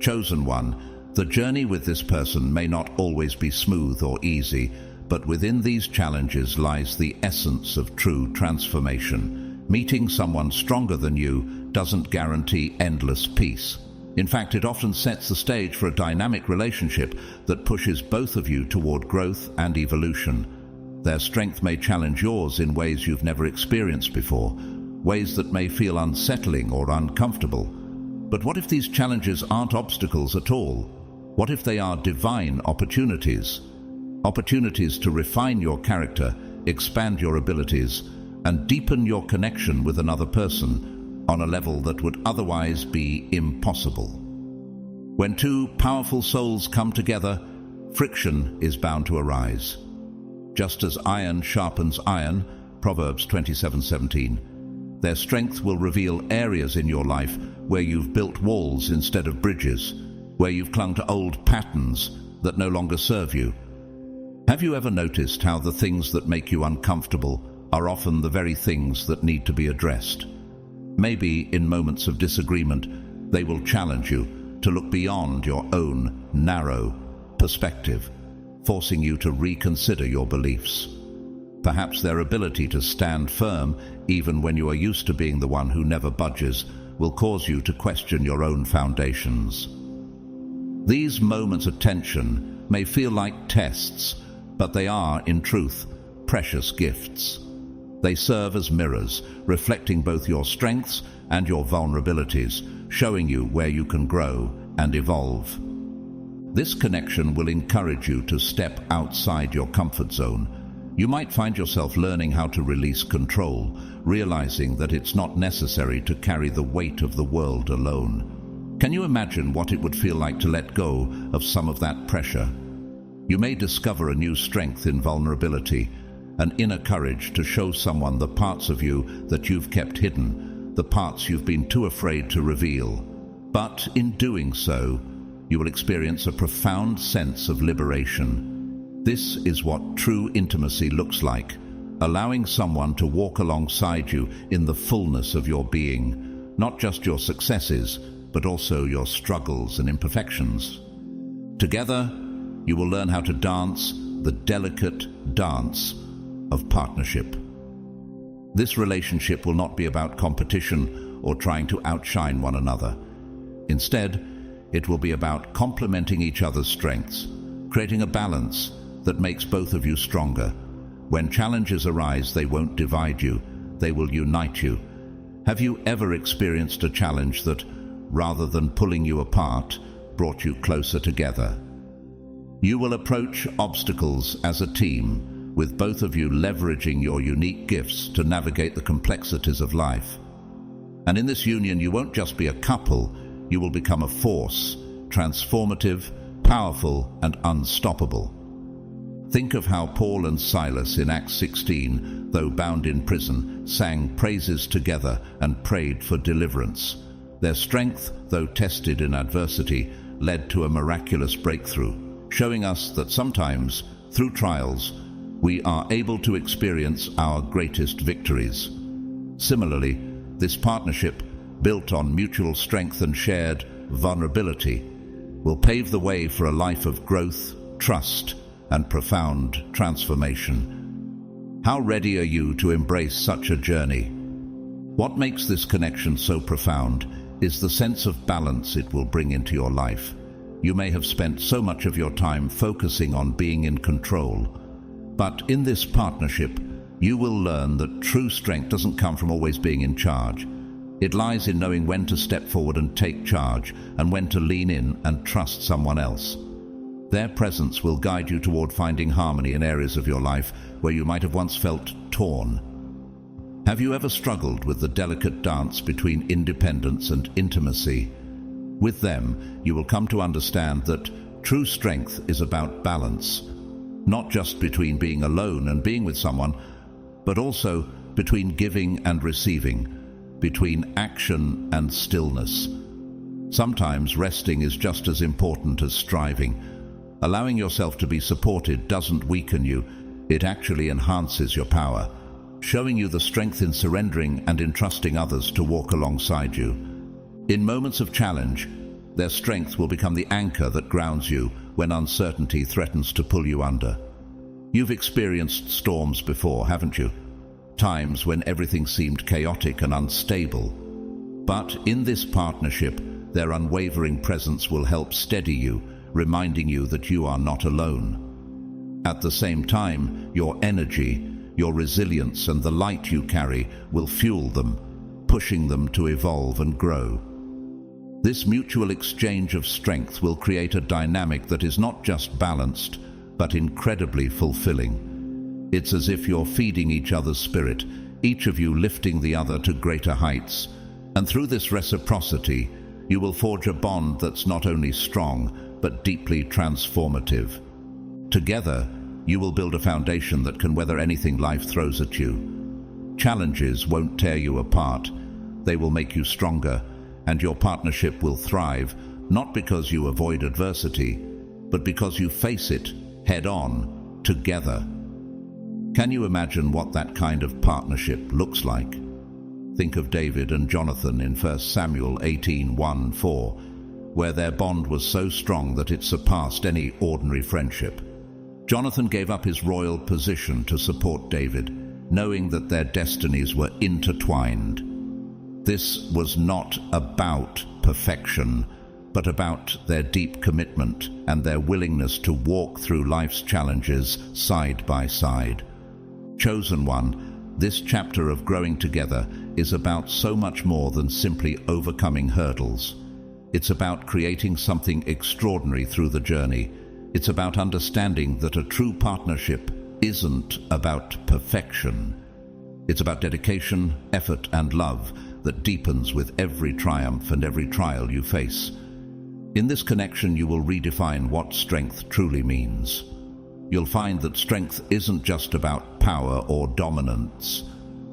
Chosen One, the journey with this person may not always be smooth or easy, but within these challenges lies the essence of true transformation. Meeting someone stronger than you doesn't guarantee endless peace. In fact, it often sets the stage for a dynamic relationship that pushes both of you toward growth and evolution. Their strength may challenge yours in ways you've never experienced before, ways that may feel unsettling or uncomfortable. But what if these challenges aren't obstacles at all? What if they are divine opportunities? Opportunities to refine your character, expand your abilities, and deepen your connection with another person on a level that would otherwise be impossible. When two powerful souls come together, friction is bound to arise. Just as iron sharpens iron, Proverbs 27:17, their strength will reveal areas in your life where you've built walls instead of bridges, where you've clung to old patterns that no longer serve you. Have you ever noticed how the things that make you uncomfortable are often the very things that need to be addressed? Maybe in moments of disagreement, they will challenge you to look beyond your own narrow perspective, forcing you to reconsider your beliefs. Perhaps their ability to stand firm, even when you are used to being the one who never budges, will cause you to question your own foundations. These moments of tension may feel like tests, but they are, in truth, precious gifts. They serve as mirrors, reflecting both your strengths and your vulnerabilities, showing you where you can grow and evolve. This connection will encourage you to step outside your comfort zone. You might find yourself learning how to release control, realizing that it's not necessary to carry the weight of the world alone. Can you imagine what it would feel like to let go of some of that pressure? You may discover a new strength in vulnerability, an inner courage to show someone the parts of you that you've kept hidden, the parts you've been too afraid to reveal. But in doing so, you will experience a profound sense of liberation. This is what true intimacy looks like, allowing someone to walk alongside you in the fullness of your being, not just your successes, but also your struggles and imperfections. Together, you will learn how to dance the delicate dance of partnership. This relationship will not be about competition or trying to outshine one another. Instead, it will be about complementing each other's strengths, creating a balance that makes both of you stronger. When challenges arise, they won't divide you, they will unite you. Have you ever experienced a challenge that, rather than pulling you apart, brought you closer together? You will approach obstacles as a team, with both of you leveraging your unique gifts to navigate the complexities of life. And in this union, you won't just be a couple, you will become a force, transformative, powerful, and unstoppable. Think of how Paul and Silas in Acts 16, though bound in prison, sang praises together and prayed for deliverance. Their strength, though tested in adversity, led to a miraculous breakthrough, showing us that sometimes, through trials, we are able to experience our greatest victories. Similarly, this partnership, built on mutual strength and shared vulnerability, will pave the way for a life of growth, trust, and profound transformation. How ready are you to embrace such a journey? What makes this connection so profound is the sense of balance it will bring into your life. You may have spent so much of your time focusing on being in control, but in this partnership, you will learn that true strength doesn't come from always being in charge. It lies in knowing when to step forward and take charge, and when to lean in and trust someone else. Their presence will guide you toward finding harmony in areas of your life where you might have once felt torn. Have you ever struggled with the delicate dance between independence and intimacy? With them, you will come to understand that true strength is about balance, not just between being alone and being with someone, but also between giving and receiving, between action and stillness. Sometimes resting is just as important as striving. Allowing yourself to be supported doesn't weaken you, it actually enhances your power, showing you the strength in surrendering and entrusting others to walk alongside you. In moments of challenge, their strength will become the anchor that grounds you when uncertainty threatens to pull you under. You've experienced storms before, haven't you? Times when everything seemed chaotic and unstable. But in this partnership, their unwavering presence will help steady you, reminding you that you are not alone. At the same time, your energy, your resilience, and the light you carry will fuel them, pushing them to evolve and grow. This mutual exchange of strength will create a dynamic that is not just balanced, but incredibly fulfilling. It's as if you're feeding each other's spirit, each of you lifting the other to greater heights. And through this reciprocity, you will forge a bond that's not only strong, but deeply transformative. Together, you will build a foundation that can weather anything life throws at you. Challenges won't tear you apart. They will make you stronger, and your partnership will thrive, not because you avoid adversity, but because you face it head on, together. Can you imagine what that kind of partnership looks like? Think of David and Jonathan in 1 Samuel 18:1-4, where their bond was so strong that it surpassed any ordinary friendship. Jonathan gave up his royal position to support David, knowing that their destinies were intertwined. This was not about perfection, but about their deep commitment and their willingness to walk through life's challenges side by side. Chosen One, this chapter of growing together is about so much more than simply overcoming hurdles. It's about creating something extraordinary through the journey. It's about understanding that a true partnership isn't about perfection. It's about dedication, effort, and love that deepens with every triumph and every trial you face. In this connection, you will redefine what strength truly means. You'll find that strength isn't just about power or dominance.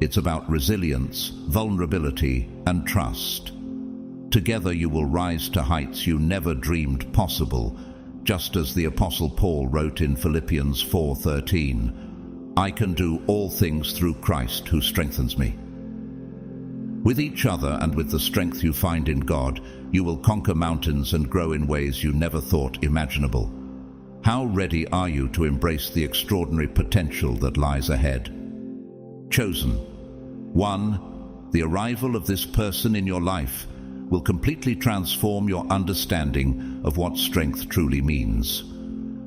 It's about resilience, vulnerability, and trust. Together you will rise to heights you never dreamed possible, just as the Apostle Paul wrote in Philippians 4:13, "I can do all things through Christ who strengthens me." With each other and with the strength you find in God, you will conquer mountains and grow in ways you never thought imaginable. How ready are you to embrace the extraordinary potential that lies ahead? Chosen. 1. The arrival of this person in your life will completely transform your understanding of what strength truly means.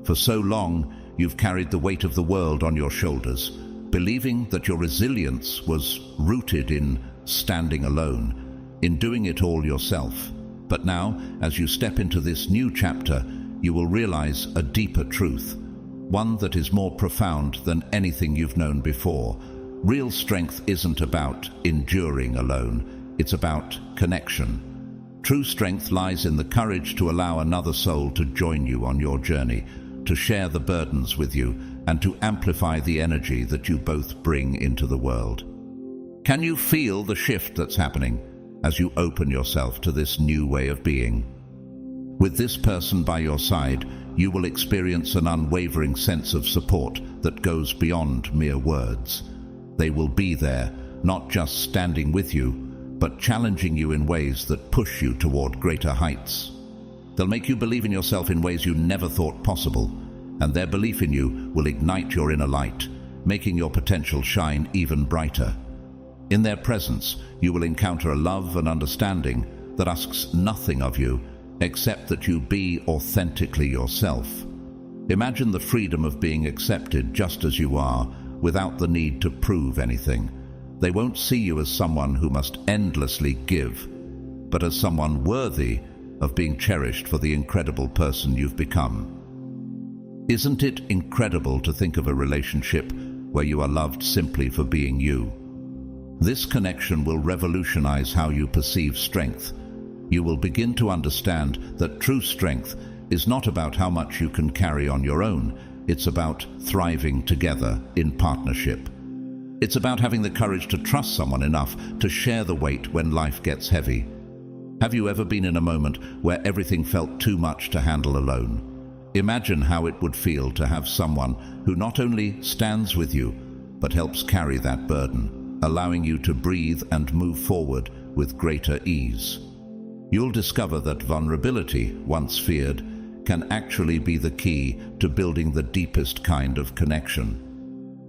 For so long, you've carried the weight of the world on your shoulders, believing that your resilience was rooted in standing alone, in doing it all yourself. But now, as you step into this new chapter, you will realize a deeper truth, one that is more profound than anything you've known before. Real strength isn't about enduring alone, it's about connection. True strength lies in the courage to allow another soul to join you on your journey, to share the burdens with you, and to amplify the energy that you both bring into the world. Can you feel the shift that's happening as you open yourself to this new way of being? With this person by your side, you will experience an unwavering sense of support that goes beyond mere words. They will be there, not just standing with you, but challenging you in ways that push you toward greater heights. They'll make you believe in yourself in ways you never thought possible, and their belief in you will ignite your inner light, making your potential shine even brighter. In their presence, you will encounter a love and understanding that asks nothing of you except that you be authentically yourself. Imagine the freedom of being accepted just as you are, without the need to prove anything. They won't see you as someone who must endlessly give, but as someone worthy of being cherished for the incredible person you've become. Isn't it incredible to think of a relationship where you are loved simply for being you? This connection will revolutionize how you perceive strength. You will begin to understand that true strength is not about how much you can carry on your own. It's about thriving together in partnership. It's about having the courage to trust someone enough to share the weight when life gets heavy. Have you ever been in a moment where everything felt too much to handle alone? Imagine how it would feel to have someone who not only stands with you, but helps carry that burden, allowing you to breathe and move forward with greater ease. You'll discover that vulnerability, once feared, can actually be the key to building the deepest kind of connection.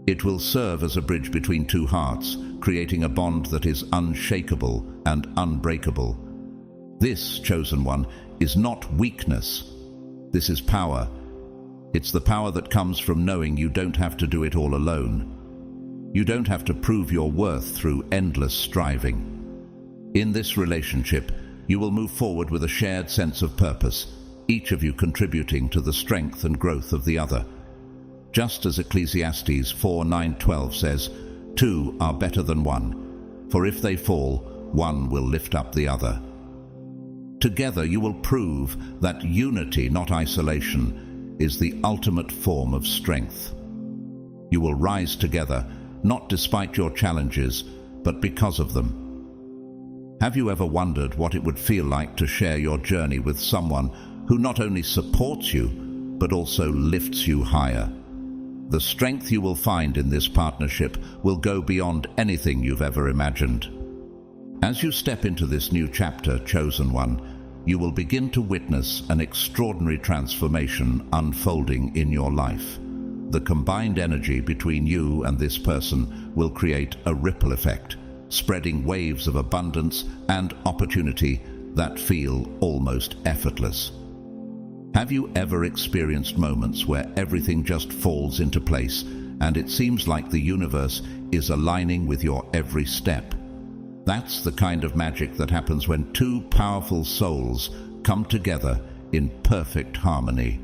It will serve as a bridge between two hearts, creating a bond that is unshakable and unbreakable. This, chosen one, is not weakness. This is power. It's the power that comes from knowing you don't have to do it all alone. You don't have to prove your worth through endless striving. In this relationship, you will move forward with a shared sense of purpose, each of you contributing to the strength and growth of the other. Just as Ecclesiastes 4:9-12 says, "Two are better than one, for if they fall, one will lift up the other." Together you will prove that unity, not isolation, is the ultimate form of strength. You will rise together, not despite your challenges, but because of them. Have you ever wondered what it would feel like to share your journey with someone who not only supports you, but also lifts you higher. The strength you will find in this partnership will go beyond anything you've ever imagined. As you step into this new chapter, Chosen One, you will begin to witness an extraordinary transformation unfolding in your life. The combined energy between you and this person will create a ripple effect, spreading waves of abundance and opportunity that feel almost effortless. Have you ever experienced moments where everything just falls into place and it seems like the universe is aligning with your every step? That's the kind of magic that happens when two powerful souls come together in perfect harmony.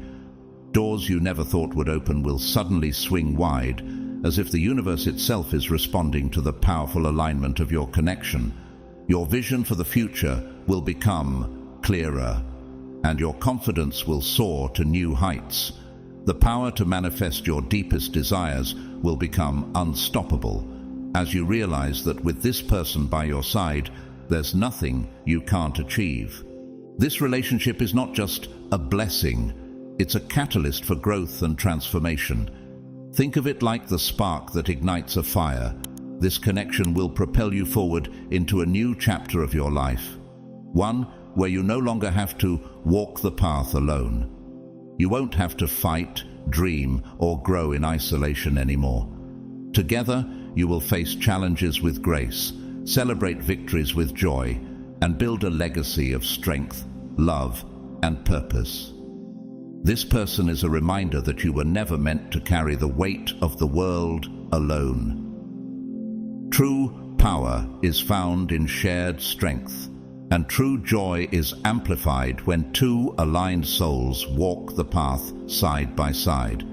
Doors you never thought would open will suddenly swing wide, as if the universe itself is responding to the powerful alignment of your connection. Your vision for the future will become clearer, and your confidence will soar to new heights. The power to manifest your deepest desires will become unstoppable, as you realize that with this person by your side, there's nothing you can't achieve. This relationship is not just a blessing, it's a catalyst for growth and transformation. Think of it like the spark that ignites a fire. This connection will propel you forward into a new chapter of your life, one where you no longer have to walk the path alone. You won't have to fight, dream, or grow in isolation anymore. Together, you will face challenges with grace, celebrate victories with joy, and build a legacy of strength, love, and purpose. This person is a reminder that you were never meant to carry the weight of the world alone. True power is found in shared strength, and true joy is amplified when two aligned souls walk the path side by side.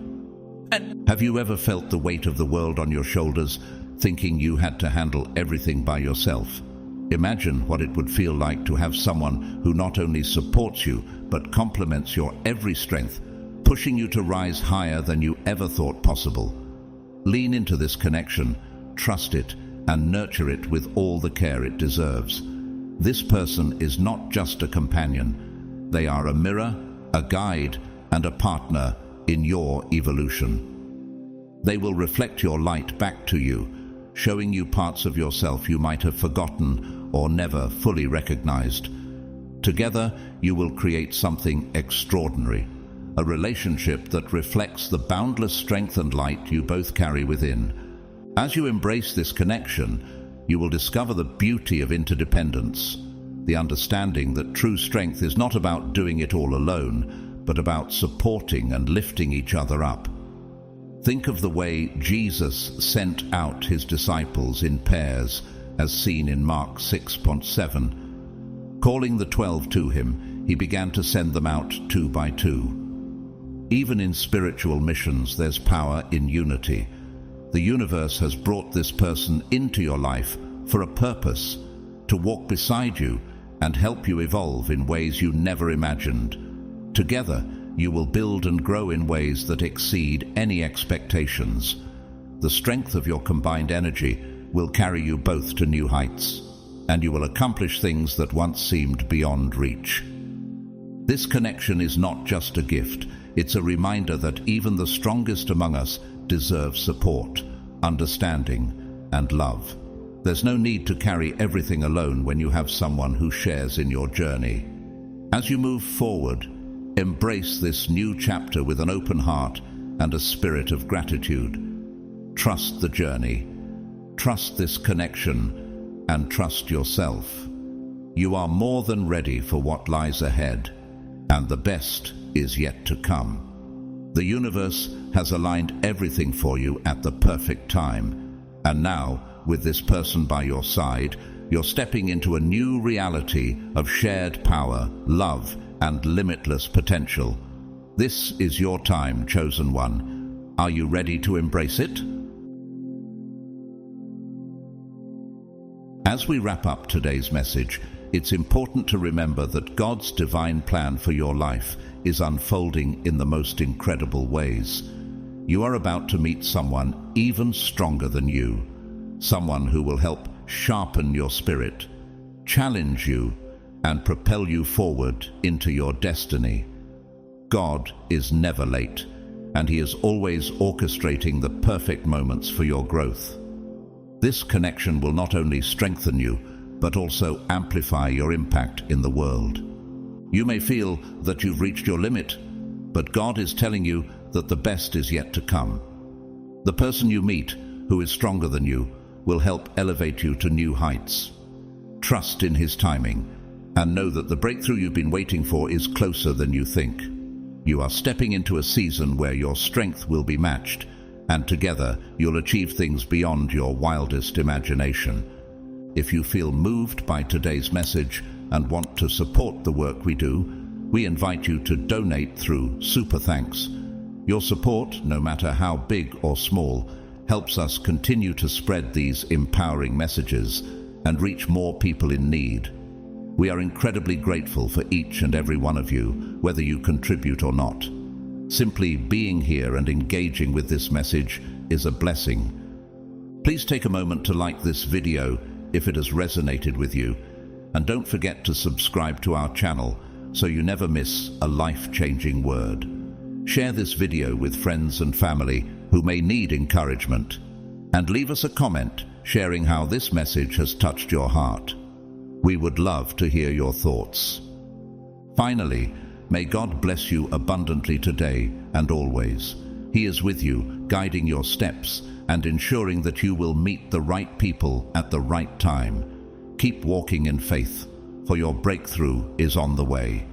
Have you ever felt the weight of the world on your shoulders, thinking you had to handle everything by yourself? Imagine what it would feel like to have someone who not only supports you, but complements your every strength, pushing you to rise higher than you ever thought possible. Lean into this connection, trust it, and nurture it with all the care it deserves. This person is not just a companion. They are a mirror, a guide, and a partner in your evolution. They will reflect your light back to you, showing you parts of yourself you might have forgotten or never fully recognized. Together, you will create something extraordinary, a relationship that reflects the boundless strength and light you both carry within. As you embrace this connection, you will discover the beauty of interdependence, the understanding that true strength is not about doing it all alone, but about supporting and lifting each other up. Think of the way Jesus sent out his disciples in pairs, as seen in Mark 6:7. Calling the 12 to him, he began to send them out two by two. Even in spiritual missions, there's power in unity. The universe has brought this person into your life for a purpose, to walk beside you and help you evolve in ways you never imagined. Together, you will build and grow in ways that exceed any expectations. The strength of your combined energy will carry you both to new heights, and you will accomplish things that once seemed beyond reach. This connection is not just a gift, it's a reminder that even the strongest among us deserve support, understanding, and love. There's no need to carry everything alone when you have someone who shares in your journey. As you move forward, embrace this new chapter with an open heart and a spirit of gratitude. Trust the journey, trust this connection, and trust yourself. You are more than ready for what lies ahead, and the best is yet to come. The universe has aligned everything for you at the perfect time, and now, with this person by your side, you're stepping into a new reality of shared power, love, and limitless potential. This is your time, Chosen One. Are you ready to embrace it? As we wrap up today's message, it's important to remember that God's divine plan for your life is unfolding in the most incredible ways. You are about to meet someone even stronger than you, someone who will help sharpen your spirit, challenge you, and propel you forward into your destiny. God is never late, and He is always orchestrating the perfect moments for your growth. This connection will not only strengthen you, but also amplify your impact in the world. You may feel that you've reached your limit, but God is telling you that the best is yet to come. The person you meet, who is stronger than you, will help elevate you to new heights. Trust in His timing, and know that the breakthrough you've been waiting for is closer than you think. You are stepping into a season where your strength will be matched, and together you'll achieve things beyond your wildest imagination. If you feel moved by today's message and want to support the work we do, we invite you to donate through Super Thanks. Your support, no matter how big or small, helps us continue to spread these empowering messages and reach more people in need. We are incredibly grateful for each and every one of you, whether you contribute or not. Simply being here and engaging with this message is a blessing. Please take a moment to like this video if it has resonated with you, and don't forget to subscribe to our channel so you never miss a life-changing word. Share this video with friends and family who may need encouragement, and leave us a comment sharing how this message has touched your heart. We would love to hear your thoughts. Finally, may God bless you abundantly today and always. He is with you, guiding your steps and ensuring that you will meet the right people at the right time. Keep walking in faith, for your breakthrough is on the way.